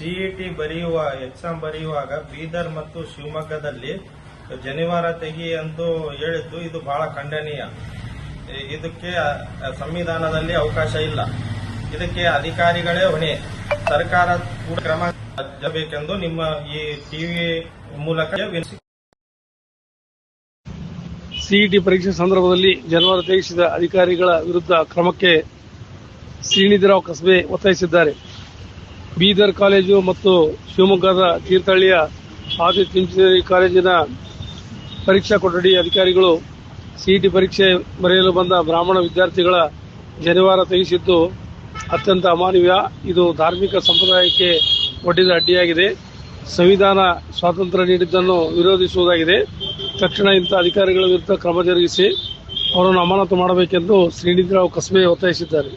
CET ಬರೆಯುವ exam ಬರೆಯುವಾಗ ಬೀದರ್ ಮತ್ತು ಶಿವಮೊಗ್ಗದಲ್ಲಿ ಜನಿವಾರ ತೆಗಿ ಎಂದು ಹೇಳಿದ್ದು ಇದು ಬಹಳ ಖಂಡನೀಯ. ಇದಕ್ಕೆ ಸಂವಿಧಾನದಲ್ಲಿ ಅವಕಾಶ ಇಲ್ಲ. ಇದಕ್ಕೆ ಅಧಿಕಾರಿಗಳೇ ಹೊಣೆ. ಸರ್ಕಾರ ಕೂಡ ಕ್ರಮ ಜರುಗಬೇಕೆಂದು ನಿಮ್ಮ ಈ ಟಿವಿ ಮೂಲಕ ವಿನಂತಿ. ಸಿಇಟಿ ಪರೀಕ್ಷೆ ಸಂದರ್ಭದಲ್ಲಿ ಜನಿವಾರ ತೆಗೆಸಿದ ಅಧಿಕಾರಿಗಳ ವಿರುದ್ಧ ಕ್ರಮಕ್ಕೆ ಶ್ರೀನಿಧಿರಾವ್ ಕಸ್ಬೆ ಒತ್ತಾಯಿಸಿದ್ದಾರೆ. ಬೀದರ್ ಕಾಲೇಜು ಮತ್ತು ಶಿವಮೊಗ್ಗದ ತೀರ್ಥಹಳ್ಳಿಯ ಆದಿತ್ಯ ಇಂಜಿನಿಯರಿಂಗ್ ಕಾಲೇಜಿನ ಪರೀಕ್ಷಾ ಕೊಠಡಿ ಅಧಿಕಾರಿಗಳು ಸಿಇಟಿ ಪರೀಕ್ಷೆ ಬರೆಯಲು ಬಂದ ಬ್ರಾಹ್ಮಣ ವಿದ್ಯಾರ್ಥಿಗಳ ಜನಿವಾರ ತೆಗೆಸಿದ್ದು ಅತ್ಯಂತ ಅಮಾನವೀಯ. ಇದು ಧಾರ್ಮಿಕ ಸಂಪ್ರದಾಯಕ್ಕೆ ಒಡ್ಡಿದ ಅಡ್ಡಿಯಾಗಿದೆ. ಸಂವಿಧಾನ ಸ್ವಾತಂತ್ರ್ಯ ನೀಡಿದ್ದನ್ನು ವಿರೋಧಿಸುವುದಾಗಿದೆ. ತಕ್ಷಣ ಇಂಥ ಅಧಿಕಾರಿಗಳ ವಿರುದ್ಧ ಕ್ರಮ ಜರುಗಿಸಿ ಅವರನ್ನು ಅಮಾನತು ಮಾಡಬೇಕೆಂದು ಶ್ರೀನಿಧಿರಾವ್ ಕಸ್ಬೆ ಒತ್ತಾಯಿಸಿದ್ದಾರೆ.